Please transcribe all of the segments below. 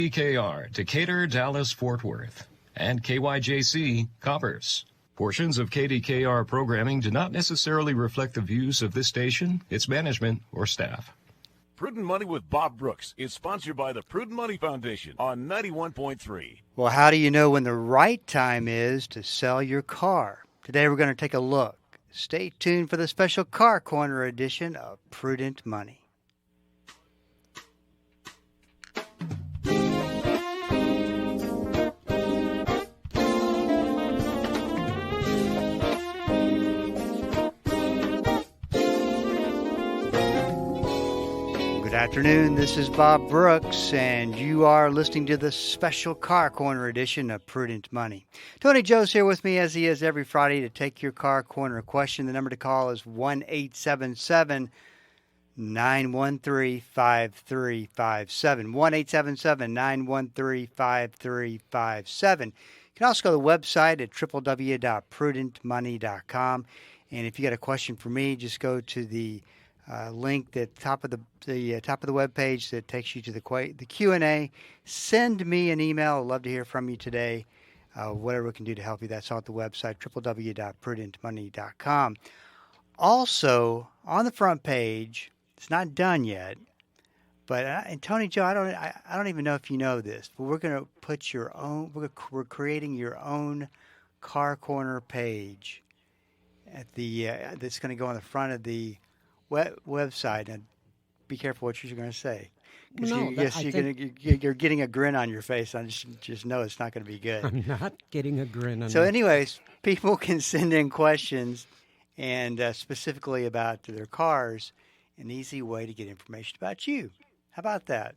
KKR, Decatur, Dallas, Fort Worth, and KYJC, Commerce. Portions of KDKR programming do not necessarily reflect the views of this station, its management, or staff. Prudent Money with Bob Brooks is sponsored by the Prudent Money Foundation on 91.3. Well, how do you know when the right time is to sell your car? Today we're going to take a look. Stay tuned for the special Car Corner edition of Prudent Money. Good afternoon, this is Bob Brooks, and you are listening to the special Car Corner edition of Prudent Money. Tony Joe's here with me, as he is every Friday, to take your Car Corner question. The number to call is 1-877-913-5357, 1-877-913-5357. You can also go to the website at www.prudentmoney.com, and if you got a question for me, just go to the link at the top of the web page that takes you to the Q&A. Send me an email. I'd love to hear from you today. Whatever we can do to help you, that's on the website, www.prudentmoney.com. Also, on the front page, it's not done yet, but and Tony Joe, I don't even know if you know this, but we're going to put your own. We're creating your own Car Corner page at the that's going to go on the front of the website, and be careful what you're going to say. You're getting a grin on your face. I just know it's not going to be good. I'm not getting a grin on. So, anyways, people can send in questions, and specifically about their cars. An easy way to get information about you. How about that?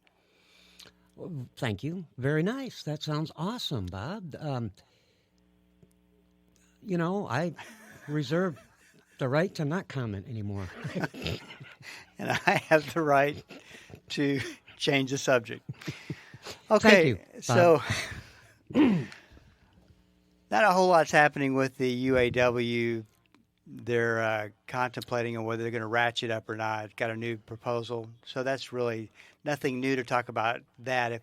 Well, thank you. Very nice. That sounds awesome, Bob. I reserve the right to not comment anymore. And I have the right to change the subject. Okay, thank you, so not a whole lot's happening with the UAW. They're contemplating on whether they're going to ratchet up or not. Got a new proposal, so that's really nothing new to talk about that.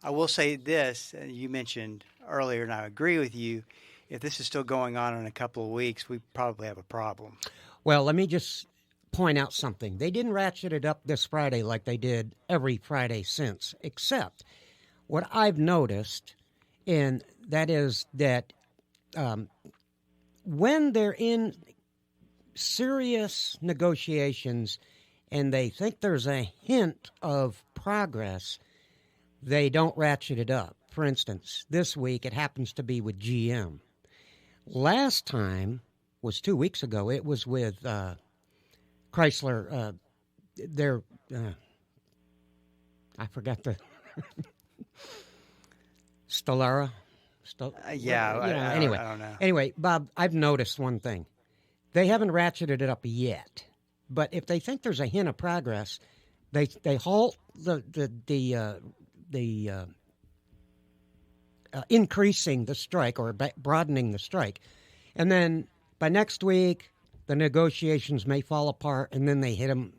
I will say this, you mentioned earlier, and I agree with you, if this is still going on in a couple of weeks, we probably have a problem. Well, let me just point out something. They didn't ratchet it up this Friday like they did every Friday since, except what I've noticed, and that is that when they're in serious negotiations and they think there's a hint of progress, they don't ratchet it up. For instance, this week it happens to be with GM. Last time was 2 weeks ago. It was with Chrysler. I forgot the Stellara. Anyway, I don't know. Anyway, Bob, I've noticed one thing. They haven't ratcheted it up yet, but if they think there's a hint of progress, they halt the increasing the strike or broadening the strike. And then by next week, the negotiations may fall apart, and then they hit them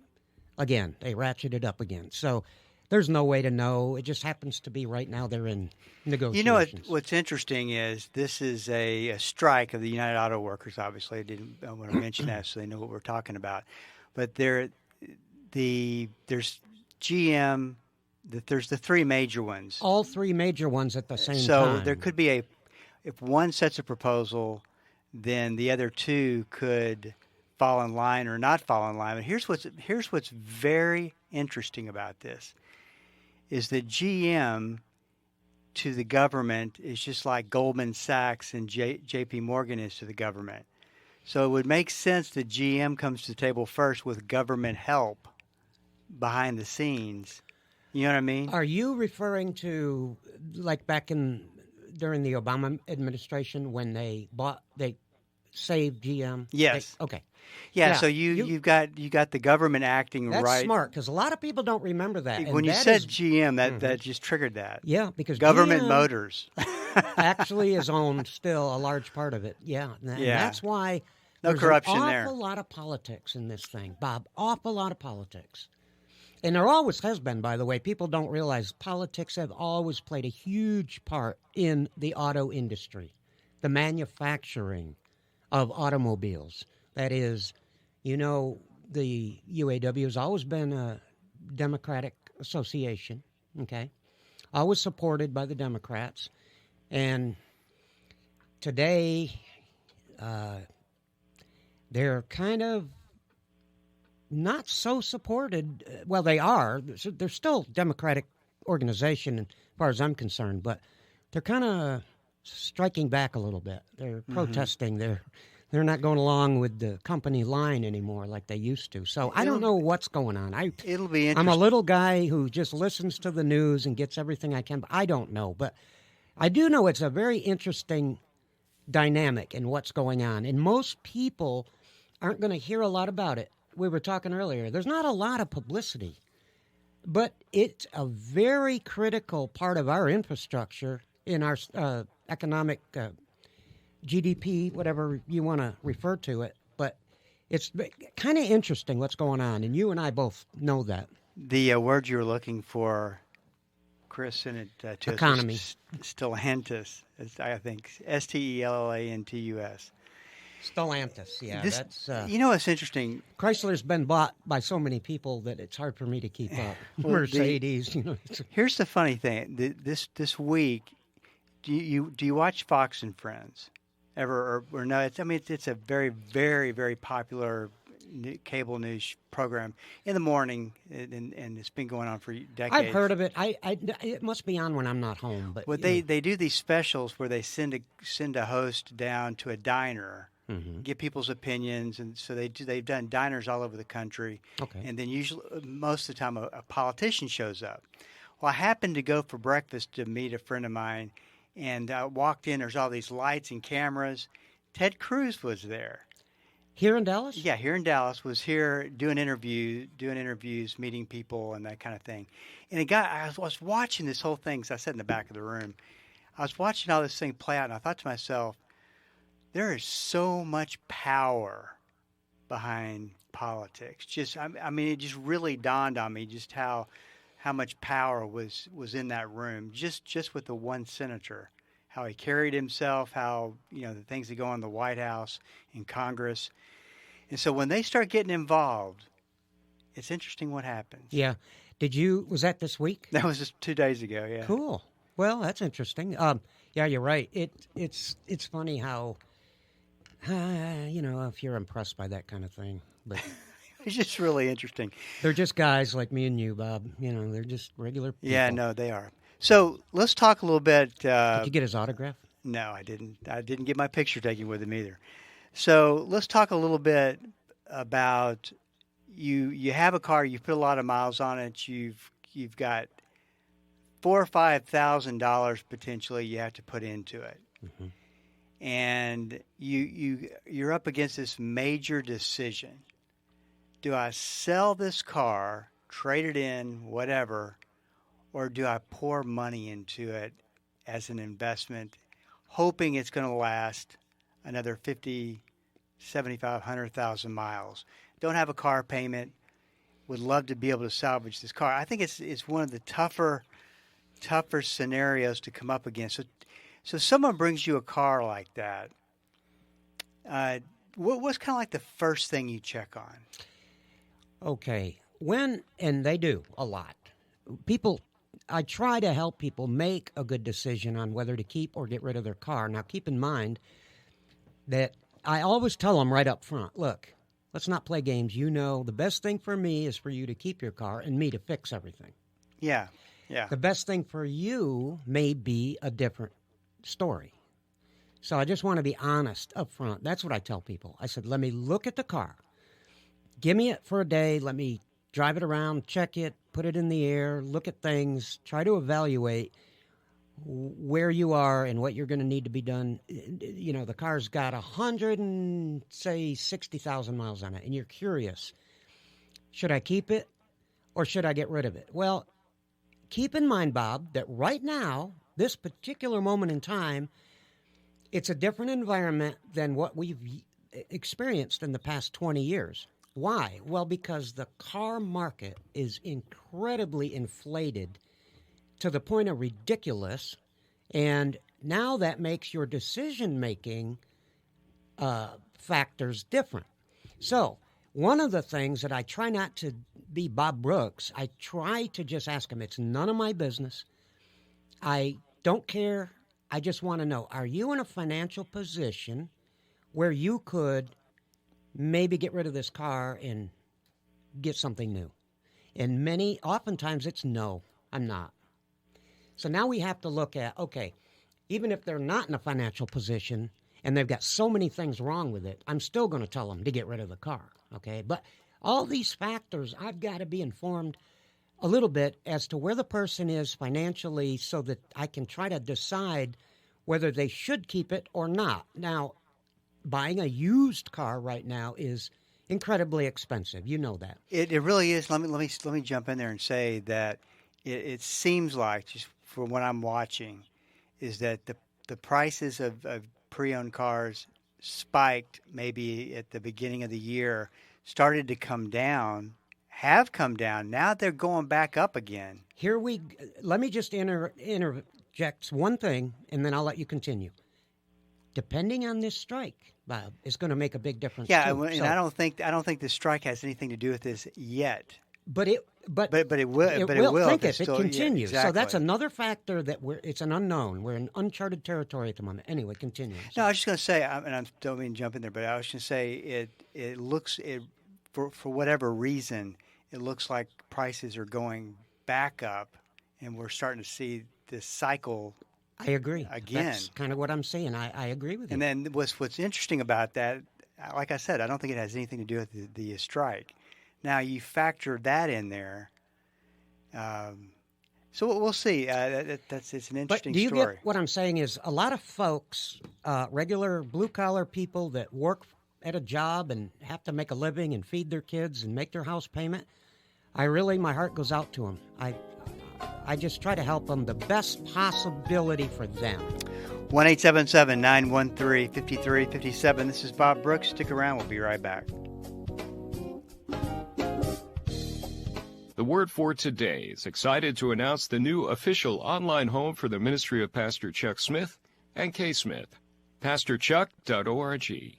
again. They ratchet it up again. So there's no way to know. It just happens to be right now they're in negotiations. You know what's interesting is this is a strike of the United Auto Workers, obviously. I didn't want to mention that so they know what we're talking about. But there's GM. There's the three major ones. All three major ones at the same time. So there could be if one sets a proposal, then the other two could fall in line or not fall in line. But here's what's very interesting about this, is that GM to the government is just like Goldman Sachs and J.P. Morgan is to the government. So it would make sense that GM comes to the table first with government help behind the scenes. You know what I mean? Are you referring to like back during the Obama administration when they saved GM? Yes. Okay. Yeah. So you got the government acting that's right. That's smart because a lot of people don't remember that. When you said GM, that just triggered that. Yeah, because government GM Motors actually is owned still a large part of it. Yeah. And that's why no there's corruption an there. awful lot of politics in this thing, Bob. Awful lot of politics. And there always has been, by the way. People don't realize politics have always played a huge part in the auto industry, the manufacturing of automobiles. That is, you know, the UAW has always been a Democratic association, okay? Always supported by the Democrats. And today, they're kind of not so supported. Well, they are. They're still Democratic organization as far as I'm concerned, but they're kind of striking back a little bit. They're protesting. They're not going along with the company line anymore like they used to. So I don't know what's going on. It'll be interesting. I'm a little guy who just listens to the news and gets everything I can. But I don't know. But I do know it's a very interesting dynamic in what's going on. And most people aren't going to hear a lot about it. We were talking earlier. There's not a lot of publicity. But it's a very critical part of our infrastructure in our economic GDP, whatever you want to refer to it. But it's kind of interesting what's going on, and you and I both know that. The word you were looking for, Chris, sent it to economy. Stellantis, I think, Stellantus. Stellantis, yeah. That's you know what's interesting? Chrysler's been bought by so many people that it's hard for me to keep up. Mercedes, you know. Here's the funny thing: this week, do you watch Fox and Friends ever or no? It's a very, very, very popular cable news program in the morning, and it's been going on for decades. I've heard of it. It must be on when I'm not home. But they do these specials where they send a host down to a diner. Mm-hmm. Get people's opinions, and so they've done diners all over the country. Okay. And then usually, most of the time, a politician shows up. Well, I happened to go for breakfast to meet a friend of mine, and I walked in. There's all these lights and cameras. Ted Cruz was there. Here in Dallas? Yeah, here in Dallas. Was here doing interviews, meeting people, and that kind of thing. And I was watching this whole thing. So I sat in the back of the room. I was watching all this thing play out, and I thought to myself, there is so much power behind politics. It just really dawned on me just how much power was in that room. Just with the one senator, how he carried himself, how the things that go on in the White House, in Congress, and so when they start getting involved, it's interesting what happens. Yeah. Was that this week? That was just 2 days ago. Yeah. Cool. Well, that's interesting. Yeah, you're right. It's funny how. If you're impressed by that kind of thing. But it's just really interesting. They're just guys like me and you, Bob. They're just regular people. Yeah, no, they are. So let's talk a little bit. Did you get his autograph? No, I didn't. I didn't get my picture taken with him either. So let's talk a little bit about you have a car, you put a lot of miles on it, you've got $4,000 or $5,000 potentially you have to put into it. Mm-hmm. And you're up against this major decision. Do I sell this car, trade it in, whatever, or do I pour money into it as an investment, hoping it's going to last another 50, 75, 100,000 miles? Don't have a car payment. Would love to be able to salvage this car. I think it's one of the tougher scenarios to come up against. So someone brings you a car like that. What's kind of like the first thing you check on? Okay. And they do a lot. I try to help people make a good decision on whether to keep or get rid of their car. Now, keep in mind that I always tell them right up front, look, let's not play games. The best thing for me is for you to keep your car and me to fix everything. Yeah, yeah. The best thing for you may be a different story. So I just want to be honest up front. That's what I tell people. I said, let me look at the car. Give me it for a day. Let me drive it around, check it, put it in the air, look at things, try to evaluate where you are and what you're going to need to be done. The car's got 60,000 miles on it, and you're curious, should I keep it or should I get rid of it? Well, keep in mind, Bob, that right now, this particular moment in time, it's a different environment than what we've experienced in the past 20 years. Why? Well, because the car market is incredibly inflated to the point of ridiculous, and now that makes your decision-making factors different. So one of the things that I try not to be Bob Brooks, I try to just ask him, it's none of my business. I don't care. I just want to know, are you in a financial position where you could maybe get rid of this car and get something new? And oftentimes it's no, I'm not. So now we have to look at, okay, even if they're not in a financial position and they've got so many things wrong with it, I'm still going to tell them to get rid of the car, okay? But all these factors, I've got to be informed a little bit as to where the person is financially so that I can try to decide whether they should keep it or not. Now, buying a used car right now is incredibly expensive. You know that. It really is. Let me jump in there and say that it seems like, just from what I'm watching, is that the prices of pre-owned cars spiked maybe at the beginning of the year, started to come down, have come down. Now they're going back up again. Let me just interject one thing, and then I'll let you continue. Depending on this strike, Bob, is going to make a big difference. Yeah, too. and I don't think the strike has anything to do with this yet. But it will. It will. Think it continues. Yeah, exactly. So that's another factor that it's an unknown. We're in uncharted territory at the moment. Anyway, continue. No, I was just going to say, and I don't mean to jump in there, but I was going to say it looks for whatever reason, it looks like prices are going back up, and we're starting to see this cycle. I agree. Again, that's kind of what I'm saying. I agree with you. And then what's interesting about that, like I said, I don't think it has anything to do with the strike. Now you factor that in there, so we'll see. It's an interesting but do you story. get what I'm saying? Is a lot of folks, regular blue collar people that work at a job and have to make a living and feed their kids and make their house payment. My heart goes out to them. I just try to help them the best possibility for them. 1-877-913-5357. This is Bob Brooks. Stick around. We'll be right back. The Word for Today is excited to announce the new official online home for the ministry of Pastor Chuck Smith and Kay Smith, pastorchuck.org.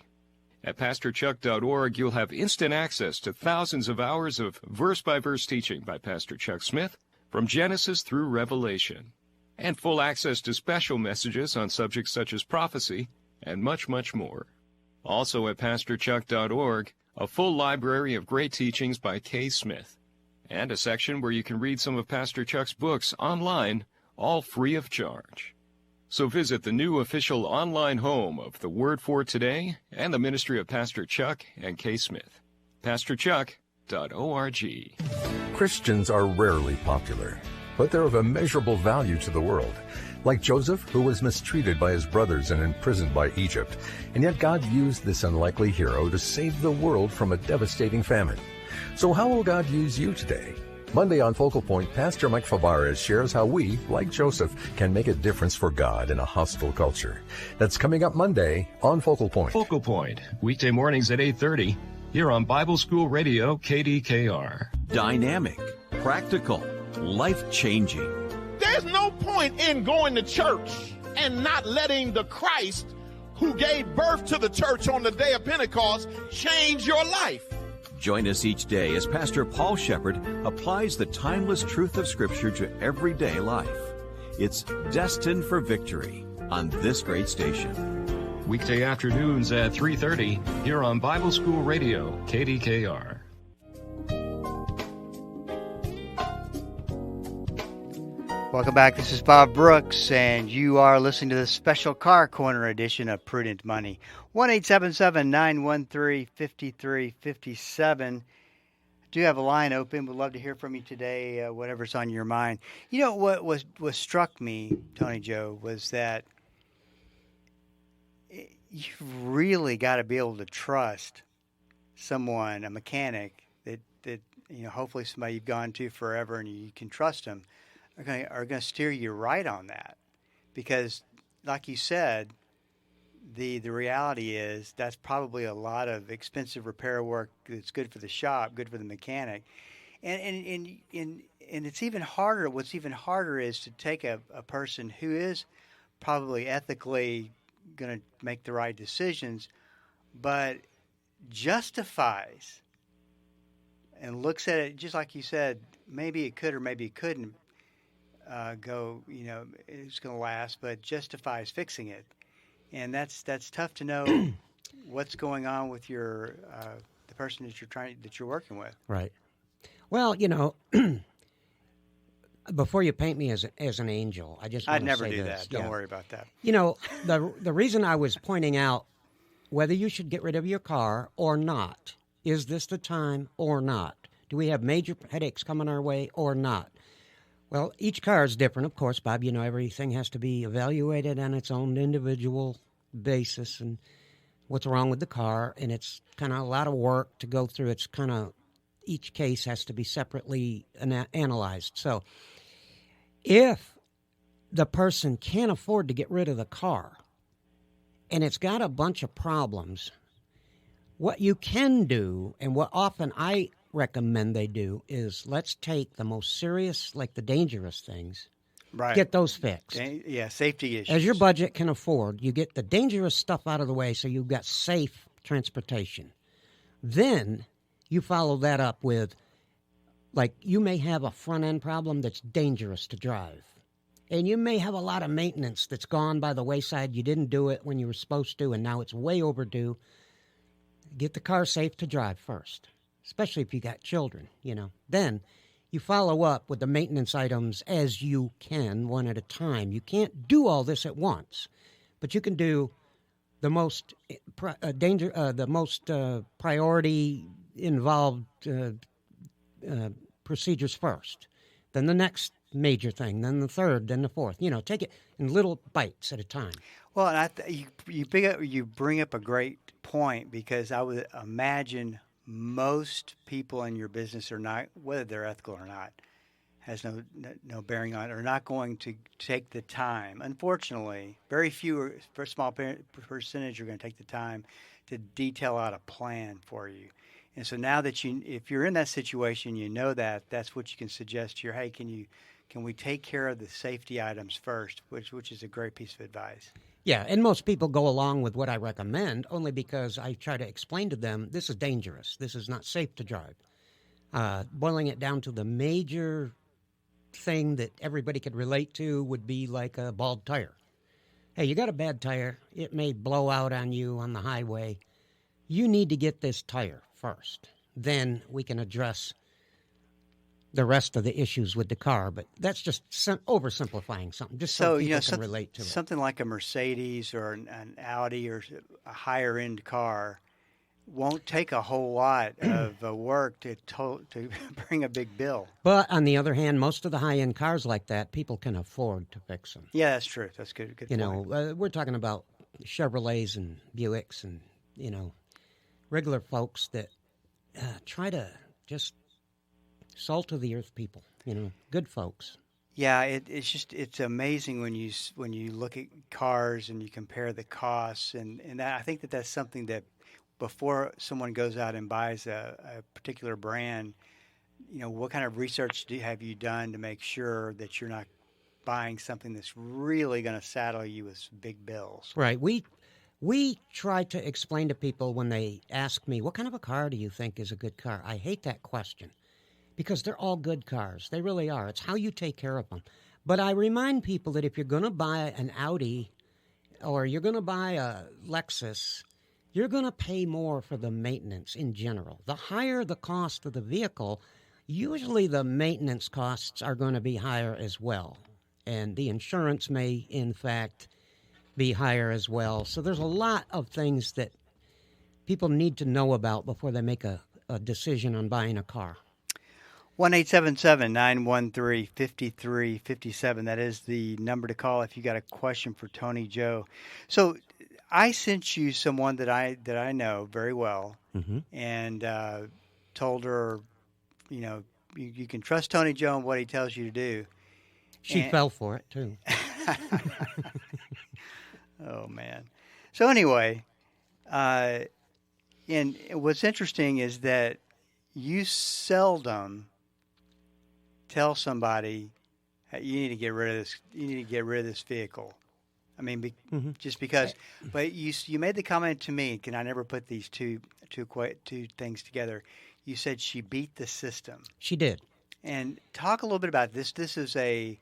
At pastorchuck.org, you'll have instant access to thousands of hours of verse-by-verse teaching by Pastor Chuck Smith from Genesis through Revelation, and full access to special messages on subjects such as prophecy and much, much more. Also at pastorchuck.org, a full library of great teachings by Kay Smith, and a section where you can read some of Pastor Chuck's books online, all free of charge. So visit the new official online home of the Word for Today and the ministry of Pastor Chuck and Kay Smith, pastorchuck.org. Christians are rarely popular, but they're of immeasurable value to the world. Like Joseph, who was mistreated by his brothers and imprisoned by Egypt, and yet God used this unlikely hero to save the world from a devastating famine. So how will God use you today? Monday on Focal Point, Pastor Mike Fabarez shares how we, like Joseph, can make a difference for God in a hostile culture. That's coming up Monday on Focal Point. Focal Point, weekday mornings at 8:30, here on Bible School Radio, KDKR. Dynamic, practical, life-changing. There's no point in going to church and not letting the Christ who gave birth to the church on the day of Pentecost change your life. Join us each day as Pastor Paul Shepherd applies the timeless truth of Scripture to everyday life. It's Destined for Victory on this great station. Weekday afternoons at 3:30, here on Bible School Radio, KDKR. Welcome back. This is Bob Brooks, and you are listening to the special Car Corner edition of Prudent Money. 1-877-913-5357. Do have a line open. We'd love to hear from you today, whatever's on your mind. You know, what struck me, Tony Joe, was that you've really got to be able to trust someone, a mechanic, that hopefully somebody you've gone to forever and you can trust them, are going to steer you right on that. Because, like you said, the reality is that's probably a lot of expensive repair work that's good for the shop, good for the mechanic. And it's even harder. What's even harder is to take a person who is probably ethically going to make the right decisions, but justifies and looks at it just like you said, maybe it could or maybe it couldn't go, it's going to last, but justifies fixing it. And that's tough to know what's going on with your the person that you're working with. Right. Well, before you paint me as an angel, I just want I'd to never say do this. that. Don't worry about that. The reason I was pointing out whether you should get rid of your car or not, is this the time or not? Do we have major headaches coming our way or not? Well, each car is different, of course, Bob. Everything has to be evaluated on its own individual basis and what's wrong with the car, and it's kind of a lot of work to go through. It's kind of each case has to be separately analyzed. So if the person can't afford to get rid of the car and it's got a bunch of problems, what you can do, and what often I recommend they do, is let's take the most serious, like the dangerous things, Right. get those fixed. Yeah, safety issues. As your budget can afford, you get the dangerous stuff out of the way so you've got safe transportation. Then you follow that up with, like, you may have a front-end problem that's dangerous to drive. And you may have a lot of maintenance that's gone by the wayside. You didn't do it when you were supposed to, and now it's way overdue. Get the car safe to drive first, especially if you got children, Then you follow up with the maintenance items as you can, one at a time. You can't do all this at once, but you can do the most priority involved procedures first, then the next major thing, then the third, then the fourth. Take it in little bites at a time. Well, and you bring up a great point, because I would imagine most people in your business are not, whether they're ethical or not, has no bearing on it, are not going to take the time. Unfortunately, very few, for a small percentage, are going to take the time to detail out a plan for you. And so now that if you're in that situation, that's what you can suggest to hey, can we take care of the safety items first, which is a great piece of advice. Yeah, and most people go along with what I recommend only because I try to explain to them this is dangerous. This is not safe to drive. Boiling it down to the major thing that everybody could relate to would be like a bald tire. Hey, you got a bad tire. It may blow out on you on the highway. You need to get this tire first. Then we can address the rest of the issues with the car, but that's just oversimplifying something, just so people can relate to it. Something like a Mercedes or an Audi or a higher-end car won't take a whole lot of work to bring a big bill. But on the other hand, most of the high-end cars like that, people can afford to fix them. Yeah, that's true. That's good point. We're talking about Chevrolets and Buicks and, regular folks that try to just salt of the earth people, good folks. Yeah, it's amazing when you look at cars and you compare the costs, and I think that's something that before someone goes out and buys a particular brand, what kind of research have you done to make sure that you're not buying something that's really going to saddle you with big bills? Right. We try to explain to people when they ask me, what kind of a car do you think is a good car? I hate that question. Because they're all good cars. They really are. It's how you take care of them. But I remind people that if you're going to buy an Audi or you're going to buy a Lexus, you're going to pay more for the maintenance in general. The higher the cost of the vehicle, usually the maintenance costs are going to be higher as well. And the insurance may, in fact, be higher as well. So there's a lot of things that people need to know about before they make a decision on buying a car. 1-877-913-5357. That is the number to call if you got a question for Tony Joe. So I sent you someone that I know very well, and told her, you can trust Tony Joe and what he tells you to do. She fell for it too. Oh man. So anyway, and what's interesting is that you seldom tell somebody you need to get rid of this. You need to get rid of this vehicle. I mean, just because. But you made the comment to me, and I never put these two things together. You said she beat the system. She did. And talk a little bit about this. This is a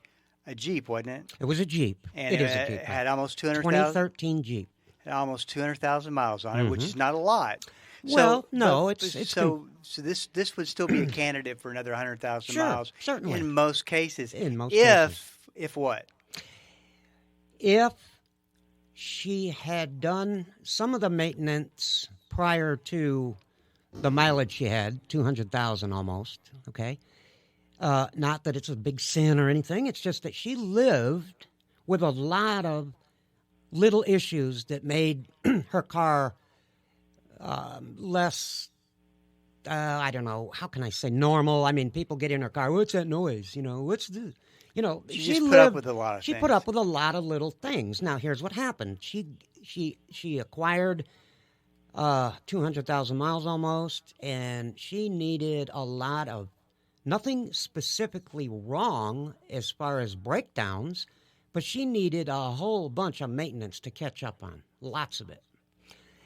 Jeep, wasn't it? It was a Jeep. And it is a Jeep. It had almost 200,000. 2013 Jeep. Had almost 200,000 miles on it, which is not a lot. Well, no, it's so this would still be a candidate for another 100,000 miles. Certainly. In most cases. Cases. If what? If she had done some of the maintenance prior to the mileage she had, 200,000 almost, okay? Not that it's a big sin or anything. It's just that she lived with a lot of little issues that made her car less, I don't know, how can I say normal? I mean, people get in her car, what's that noise? What's this? She put up with a lot of things. She put up with a lot of little things. Now, here's what happened. She acquired 200,000 miles almost, and she needed a lot of, nothing specifically wrong as far as breakdowns, but she needed a whole bunch of maintenance to catch up on, lots of it.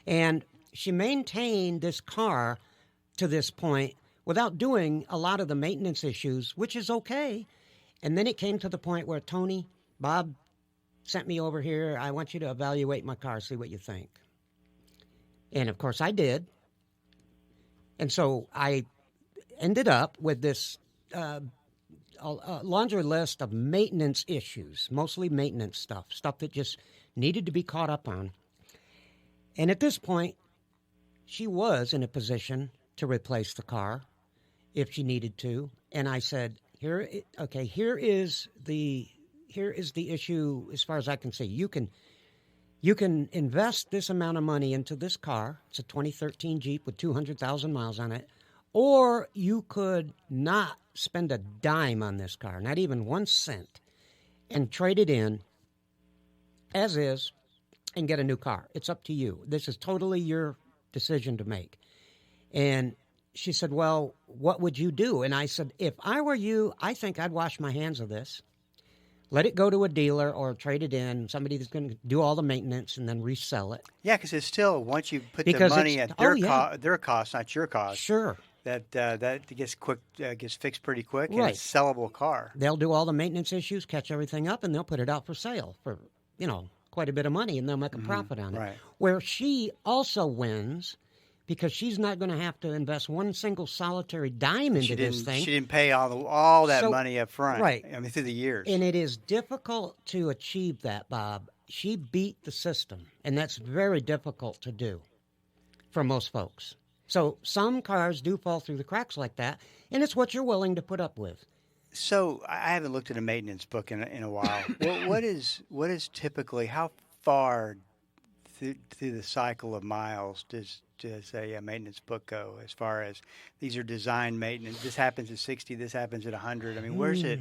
And she maintained this car to this point without doing a lot of the maintenance issues, which is okay. And then it came to the point where Bob sent me over here. I want you to evaluate my car, see what you think. And, of course, I did. And so I ended up with this a laundry list of maintenance issues, mostly maintenance stuff that just needed to be caught up on. And at this point, she was in a position to replace the car if she needed to. And I said, here is the issue as far as I can see. You can invest this amount of money into this car. It's a 2013 Jeep with 200,000 miles on it. Or you could not spend a dime on this car, not even 1 cent, and trade it in as is and get a new car. It's up to you. This is totally your decision to make. And she said, well, what would you do? And I said, if I were you, I think I'd wash my hands of this. Let it go to a dealer or trade it in, somebody that's going to do all the maintenance and then resell it. Yeah, because it's still, once you put the money at their cost, not your cost. Sure. That gets fixed pretty quick, and right. It's a sellable car. They'll do all the maintenance issues, catch everything up, and they'll put it out for sale for, quite a bit of money, and they'll make a profit on it. Right. Where she also wins because she's not going to have to invest one single solitary dime into this thing. She didn't pay all that money up front. Right. I mean, through the years. And it is difficult to achieve that, Bob. She beat the system, and that's very difficult to do for most folks. So some cars do fall through the cracks like that, and it's what you're willing to put up with. So I haven't looked at a maintenance book in a while. What is typically, how far through the cycle of miles does a maintenance book go, as far as these are design maintenance? This happens at 60, this happens at 100. I mean, where does it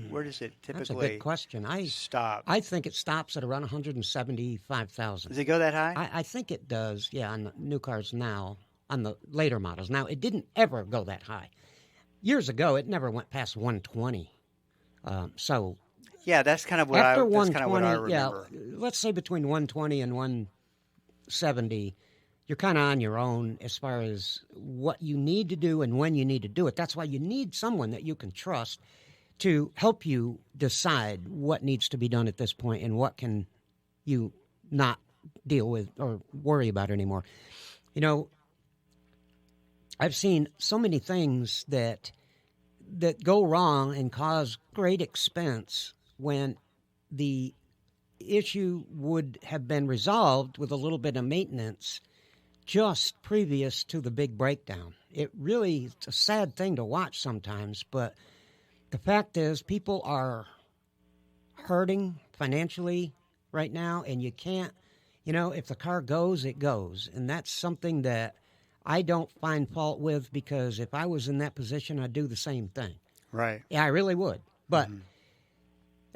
typically That's a good question. Stop? I think it stops at around 175,000. Does it go that high? I think it does, yeah, on the new cars now, on the later models. Now, it didn't ever go that high. Years ago, it never went past 120. Yeah, that's kind of what I remember. Yeah, let's say between 120 and 170, you're kind of on your own as far as what you need to do and when you need to do it. That's why you need someone that you can trust to help you decide what needs to be done at this point and what can you not deal with or worry about anymore. I've seen so many things that go wrong and cause great expense when the issue would have been resolved with a little bit of maintenance just previous to the big breakdown. It's a sad thing to watch sometimes, but the fact is people are hurting financially right now, and you can't, if the car goes, it goes. And that's something that I don't find fault with, because if I was in that position, I'd do the same thing. Right. Yeah, I really would. But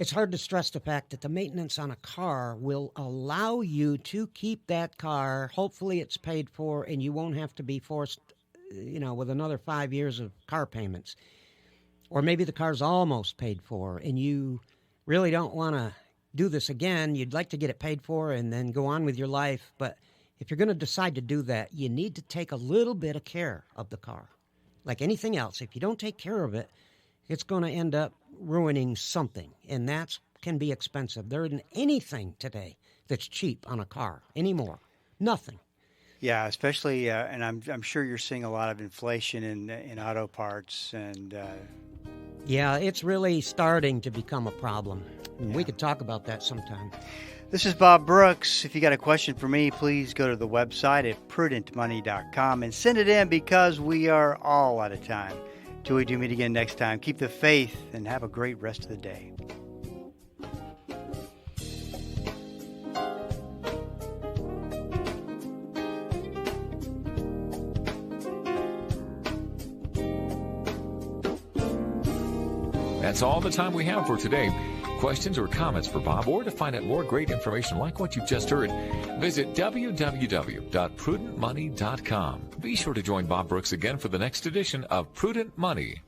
It's hard to stress the fact that the maintenance on a car will allow you to keep that car. Hopefully it's paid for, and you won't have to be forced, with another 5 years of car payments. Or maybe the car's almost paid for, and you really don't want to do this again. You'd like to get it paid for and then go on with your life. But if you're going to decide to do that, you need to take a little bit of care of the car. Like anything else, if you don't take care of it, it's going to end up ruining something, and that can be expensive. There isn't anything today that's cheap on a car anymore. Nothing. Yeah, especially, and I'm sure you're seeing a lot of inflation in auto parts, and yeah, it's really starting to become a problem. Yeah. We could talk about that sometime. This is Bob Brooks. If you got a question for me, please go to the website at prudentmoney.com and send it in, because we are all out of time. Till we do meet again next time, keep the faith and have a great rest of the day. That's all the time we have for today. Questions or comments for Bob, or to find out more great information like what you just heard, visit www.prudentmoney.com. Be sure to join Bob Brooks again for the next edition of Prudent Money.